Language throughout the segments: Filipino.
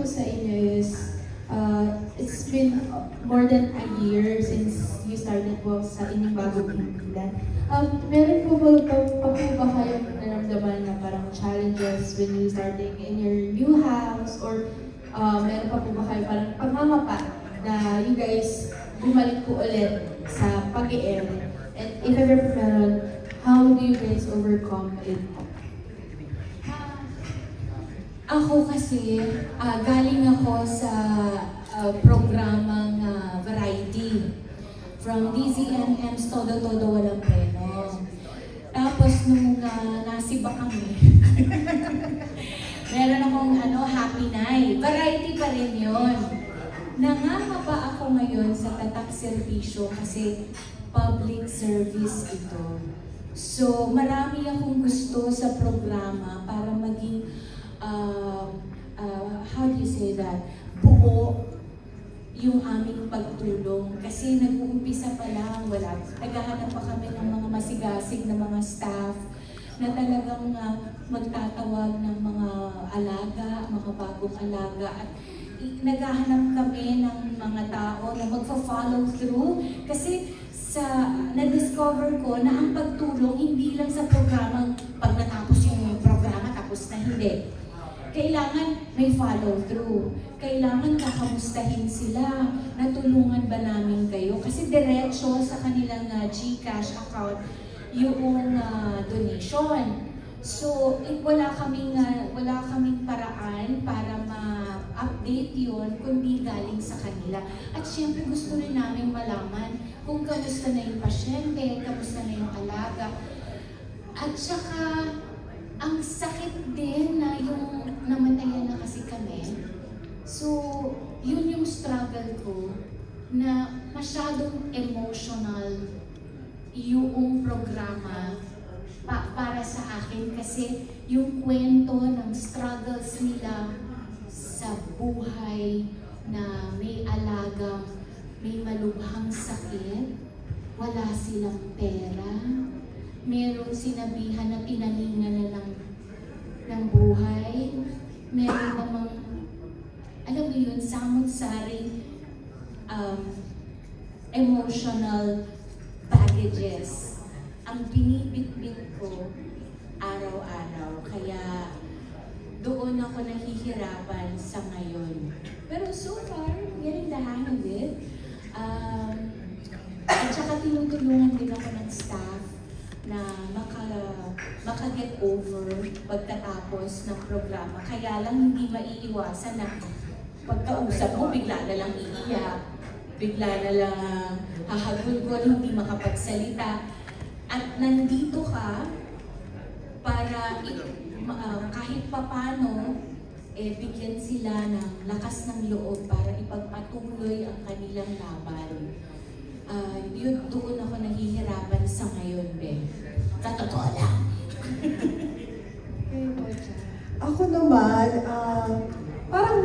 po sa inyo is, it's been more than a year since you started po sa inyong bagong impilan. Meron po ba kayong naramdaman na parang challenges when you starting in your new house? Or meron pa po ba kayo parang pagmamapa na you guys bumalik po ulit sa pag-i-air? And if ever po meron, how do you guys overcome it? Ako kasi, galing ako sa programang variety. From DZMM's Todo-Todo Walang Preno. Tapos nung nasiba kami, meron akong Happy Night. Variety pa rin yun. Nangangapa ako ngayon sa tatak serbisyo kasi public service ito. So marami akong gusto sa programa para maging how do you say that? Buo yung aming pagtulong. Kasi nag-uumpisa pa lang, naghahanap pa kami ng mga masigasig na mga staff na talagang magtatawag ng mga alaga, mga bagong alaga. At naghahanap kami ng mga tao na magfa-follow through. Kasi na-discover ko na ang pagtulong hindi lang sa programang pag natapos yung programa, tapos na hindi. Kailangan may follow-through. Kailangan kakamustahin sila. Natulungan ba namin kayo? Kasi diretso sa kanilang GCash account yung donation. So, wala kaming paraan para ma-update yun kundi galing sa kanila. At syempre gusto rin namin malaman kung kamusta na yung pasyente, kamusta na yung alaga. At saka, ang sakit din na yung namatayan na kasi kami. So, yun yung struggle ko na masyadong emotional yung programa para sa akin kasi yung kwento ng struggles nila sa buhay na may alagang, may malubhang sakit, wala silang pera, merong sinabihan na tinaningan na ng buhay. Meron namang, alam mo yun, samot-saring emotional baggages ang binibitbit ko araw-araw. Kaya doon ako nahihirapan sa ngayon. Pero so far, getting the hang of it. At saka tinutulungan din ako ng staff na maka-get over pagkatapos ng programa. Kaya lang hindi maiiwasan na pagkausap mo, bigla na lang iiyak, bigla na lang hahagulgol, hindi makapagsalita. At nandito ka para kahit papano, bigyan sila ng lakas ng loob para ipagpatuloy ang kanilang laban. Yun, doon ako nahihirapan sa ngayon, Ben. Sa totoo lang. Ako naman, parang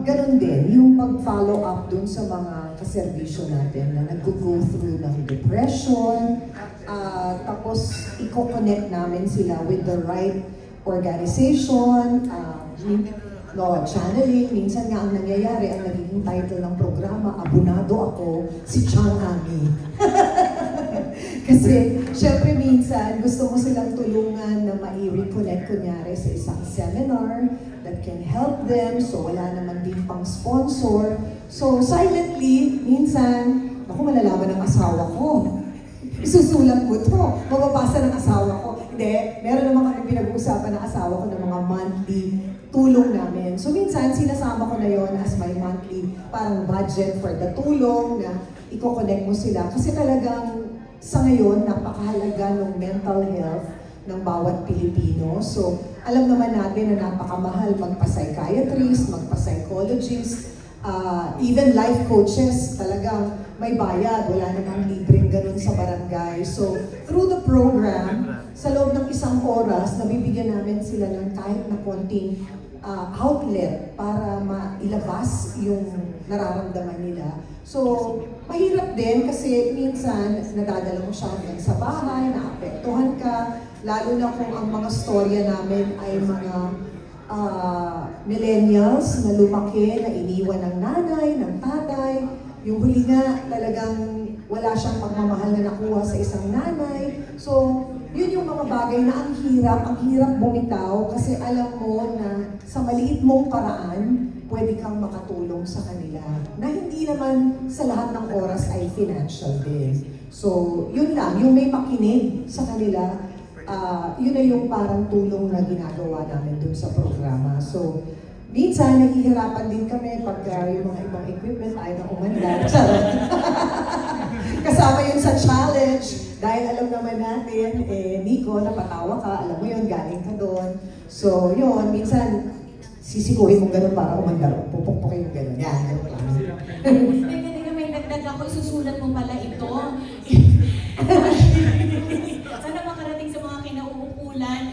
ganun din, yung mag-follow up dun sa mga kaservisyo natin na nag-go through ng depression, tapos i-connect namin sila with the right organization, channeling. Minsan nga ang nangyayari, ang nagiging title ng programa, Abonado Ako, si Chang Ami. Kasi, syempre minsan, gusto mo silang tulungan na mai-reconnect kunyari sa isang seminar that can help them. So, wala naman din pang sponsor. So, silently, minsan, ako malalaman ng asawa ko. Isusulat mo to. Mababasa ng asawa ko. Hindi, meron naman kami pinag-uusapan ng asawa ko ng mga monthly tulong namin. So, minsan, sinasama ko na yon as my monthly parang budget for the tulong na i-connect mo sila. Kasi talagang sa ngayon, napakahalaga ng mental health ng bawat Pilipino. So, alam naman natin na napakamahal magpa-psychiatrist, magpa-psychologist, even life coaches, talagang may bayad, wala namang libreng ganun sa barangay. So, through the program, sa loob ng isang oras, nabibigyan namin sila ng kahit na konting outlet para mailabas yung nararamdaman nila. So, mahirap din kasi minsan nadadala mo siya hanggang sa bahay, naapektuhan ka, lalo na kung ang mga storya namin ay mga millennials na lumaki, na iniwan ng nanay, ng tatay. Yung huli nga, talagang wala siyang pagmamahal na nakuha sa isang nanay. So, yun yung mga bagay na ang hirap bumitaw kasi alam mo na sa maliit mong paraan, pwede kang makatulong sa kanila. Na hindi naman sa lahat ng oras ay financial din. So, yun lang, yung may makinig sa kanila, yun na yung parang tulong na ginagawa namin dun sa programa. So, minsan, nahihirapan din kami pag yung mga ibang equipment ay na umanda. Kasama yun sa challenge. Dahil alam naman natin, Nico, napatawa ka, alam mo yun, galing ka doon. So, yun, minsan, sisikuhin mo gano'n para umandar. Pupukpukin mo gano'n. Yan, gano'n lang. Teka, may nagdag ako, isusulat mo pala ito. Sana makarating sa mga kinauukulan.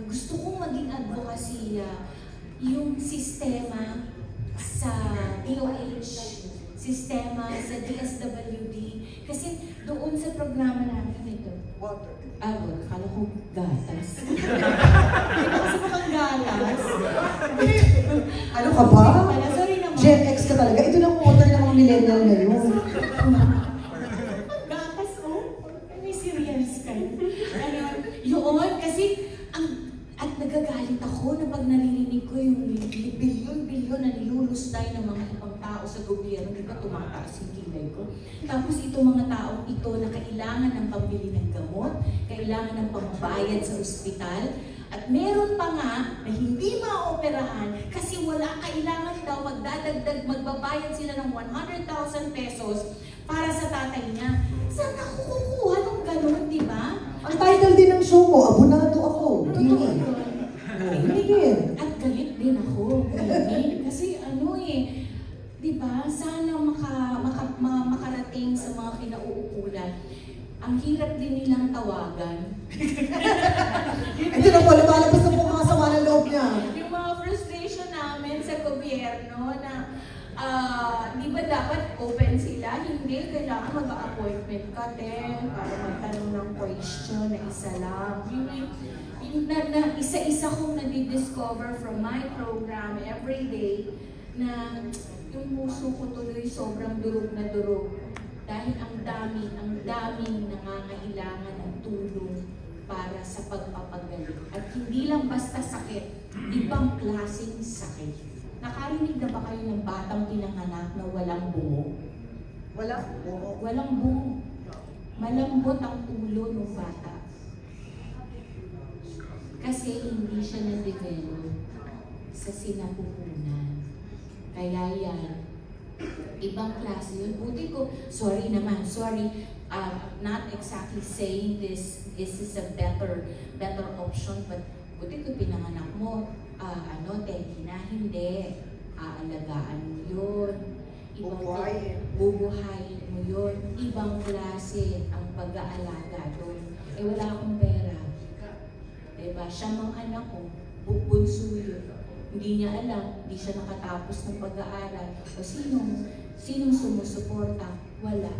Gusto kong maging advokasya yung sistema sa DOH, sistema sa DSWD. Kasi doon sa programa namin ito. Water. Kala ko gatas. Hindi ko kasi mukhang gatas. Ano ka ba? Sorry naman. Gen X ka talaga. Ito na water ng mga millennial na yun. Gatas, oh. May cereals kayo. Yun, kasi at nagagalit ako na pag naririnig ko yung bilyon-bilyon na nilulustay ng mga ibang tao sa gobyerno, di ba tumataas yung kilay ko? Tapos itong mga taong ito na kailangan ng pambili ng gamot, kailangan ng pambayad sa ospital, at meron pa nga na hindi maoperahan kasi wala, kailangan daw magdadagdag, magbabayad sila ng 100,000 pesos para sa tatay niya. Saan ako kukuha ng ganun, di ba? Ang title din ng show mo, Abonado Ako. Hindi. At galit din ako. Kasi di ba, sana makarating sa mga kinauukulan. Ang hirap din nilang tawagan. Ito na po, lumalabas na po mga sama ng loob niya. Yung mga frustration namin sa gobyerno na di ba dapat open sila? Hindi, kailangan mag-appointment ka din para magtanong ng question na isa lang. Na isa-isa kong nadi-discover from my program every day na yung puso ko tuloy sobrang durog na durog. Dahil ang daming nangangailangan ng tulong para sa pagpapagaling. At hindi lang basta sakit, ibang klaseng sakit. Nakarinig na ba kayo ng batang pinanganak na walang bungo? Walang bungo. Walang bungo. Malambot ang ulo ng bata. Kasi hindi siya na-develop sa sinapupunan. Kaya yan, ibang klase yun. Buti ko, sorry, not exactly saying this is a better option, but buti ko pinanganak mo, Teddy na, hindi. Aalagaan mo yun. Bubuhayin mo yun. Ibang klase ang pag-aalaga doon. Wala akong pera. Diba? Siya mga anak ko, bunso yun. Hindi niya alam, hindi siya nakatapos ng pag-aaral. O sinong sumusuporta? Wala.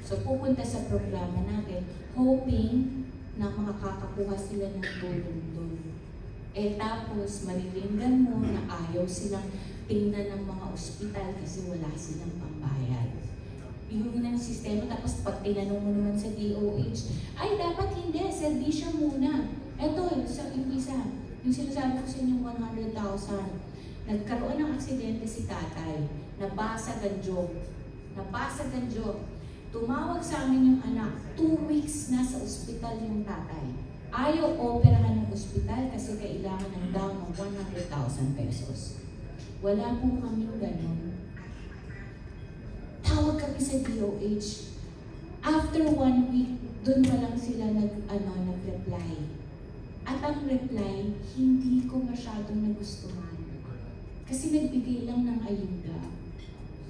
So pupunta sa programa natin, hoping na makakakuha sila ng tulong doon. Tapos mariringgan mo na ayaw silang tingnan ng mga ospital kasi wala silang pambayad. Yun ang sistema. Tapos pag tinanong mo naman sa DOH, ay dapat hindi, servisyo muna. Eto, sa umpisa, yung sinasabi ko sa inyo 100,000. Nagkaroon ng aksidente si tatay, nabasag ang job. Tumawag sa amin yung anak, 2 weeks na sa ospital yung tatay. Ayaw operahan ng ospital kasi kailangan ng down ng 100,000 pesos. Wala po kami ganun. Tawag kami sa DOH. After 1 week, dun pa lang sila nag-reply. At ang reply, hindi ko masyadong nagustuhan. Kasi nagbigay lang ng ayuda.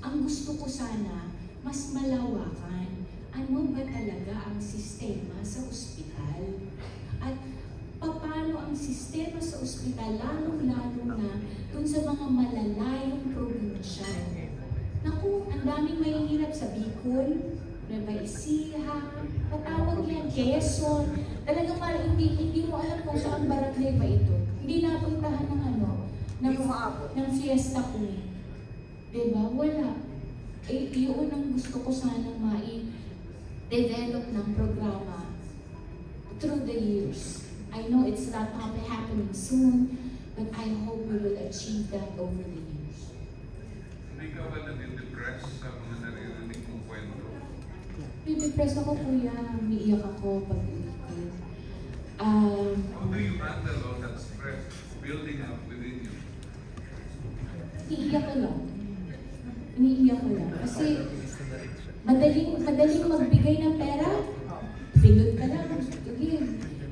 Ang gusto ko sana, mas malawakan. Ano ba talaga ang sistema sa ospital? At paano ang sistema sa ospital, lalong-lalo na dun sa mga malalayong probinsya. Naku, ang daming mahihirap sa Bicol, Nueva Ecija, patawag yan, Quezon, Talagang parang hindi mo alam kung saan barangay ba ito. Hindi napuntahan ng ng Fiesta Queen. Diba? Wala. Yun ang gusto ko sanang develop ng programa through the years. I know it's not happening soon, but I hope we will achieve that over the years. Hindi ka ba nadidepress sa mga naririnig mong kwento? Nadidepress ako, kuya. Umiiyak ako pag uwi ko. How do you handle all that stress building up within you? Iniiyak ko lang. Kasi madaling magbigay ng pera, pindot ka lang.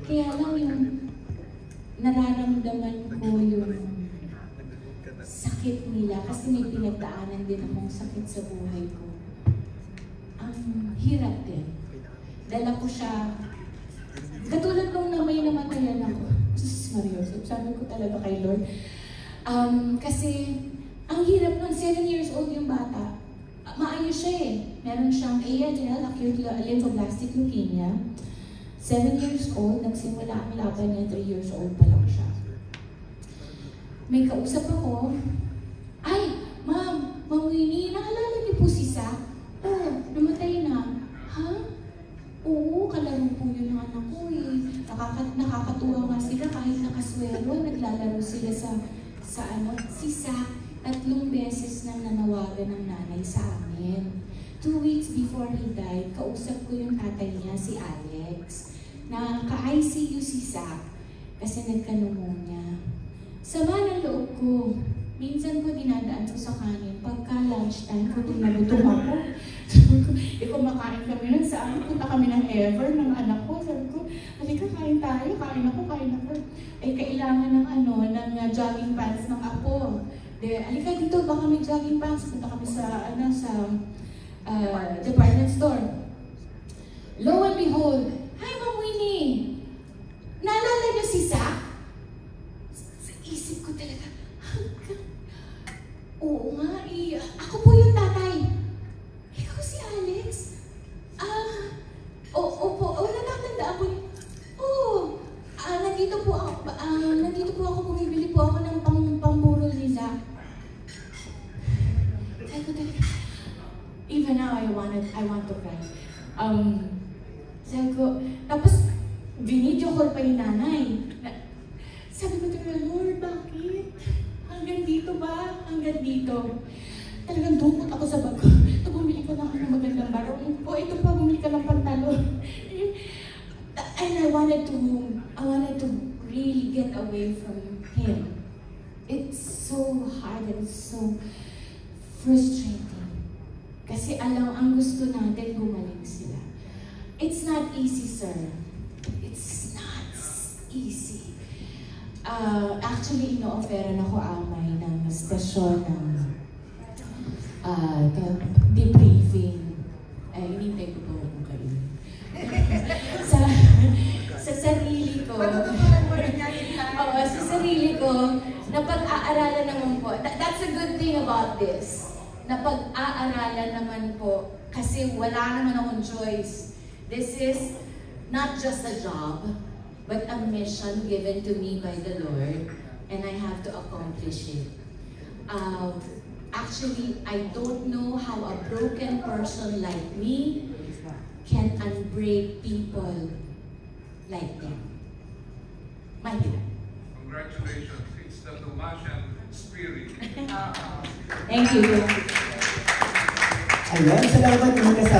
Kaya lang yung nararamdaman ko yung sakit nila kasi may pinagdaanan din akong sakit sa buhay ko. Ang hirap din. Dala ko siya, katulad nung na may namatayan ako. Jesus Maria, sabi ko talaga kay Lord. Kasi ang hirap nun, 7 years old yung bata. Maayos siya eh. Meron siyang ALL, acute lymphoblastic leukemia. 7 years old, nagsimula ang laban niya, 3 years old pa lang siya. May kausap ako, ay, Ma'am Winnie, naalala niyo po si Zach? Oh, namatay na. Ha? Oo, kalaro po yun ng anak ko eh. Nakakatuwa nga sila kahit nakaswero, naglalaro sila si Zach. 3 beses nang nanawagan ng nanay sa amin. 2 weeks before he died, kausap ko yung tatay niya, si Alex, na ka-ICU si Zach kasi nagka-pneumonia. Sama ng loob ko. Minsan ko dinadaan ko sa kanin. Pagka lunchtime, kung nagutom ako, kumakain kami nun saan, punta kami ng Ever, ng anak ko. Sabi ko, halika, kain tayo, kain ako. Kailangan ng jogging pants ng apo. Halika dito, baka may jogging pants. Punta kami sa department store. Lo and behold, hi Ma'am Winnie! Naalala niyo si Zach? Sa isip ko talaga, oo nga ako po yung tatay. Ikaw si Alex? Natatandaan ko. Nandito po ako, bumibili po ako ng pamburol ni Zach. Sabi ko talaga, even now I want to cry. Sabi ko, tapos binidyo call pa yung nanay. Sabi ko talaga, Lord, bakit? Hanggang dito ba? Hanggang dito. Talagang dumot ako sa bag ko. Ito, bumili ko na ako ng magandang barong. Ito pa, bumili ka ng pantalon. And I wanted to really get away from him. It's so hard and it's so frustrating. Kasi ang gusto natin gumaling sila. It's not easy, sir. It's not easy. Actually, ino-offeran ako amay ng stasyon ng debriefing. Inintay ko po kung kayo. Sa sarili ko, napag-aaralan naman po. That's a good thing about this. Napag-aaralan naman po kasi wala naman akong choice. This is not just a job, but a mission given to me by the Lord, and I have to accomplish it. Actually, I don't know how a broken person like me can unbreak people like them. Mahirap. Congratulations. It's the Tomasian spirit. Thank you. Ayun, salamat mga kasama.